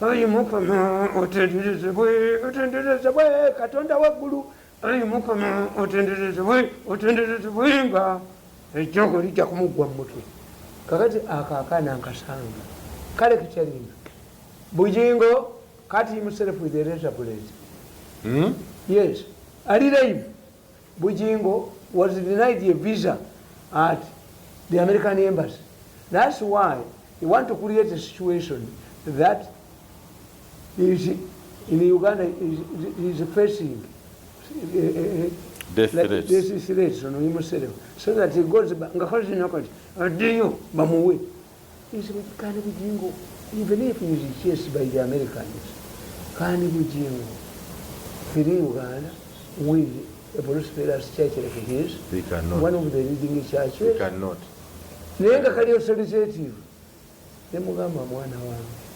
Ayi Mukama otenderezebwe Katonda waggulu. Ayi Mukama otenderezebwe nga ejjogo lijja kumugwa mu mutwe. Kakati akaakaana nkasanga kale kikyalinga Bujingo cut himself with a razor blade. Yes, Ali live. Bujingo was denied a visa at the American embassy. That's why he want to create a situation that is in Uganda is facing death threats on himself, so that he goes back. Even if he is chased by the Americans, can Bujingo in Uganda with a prosperous church like his? They cannot. One of the leading churches. They cannot. Nenga kali authoritative. Nemugamba mwana wangu.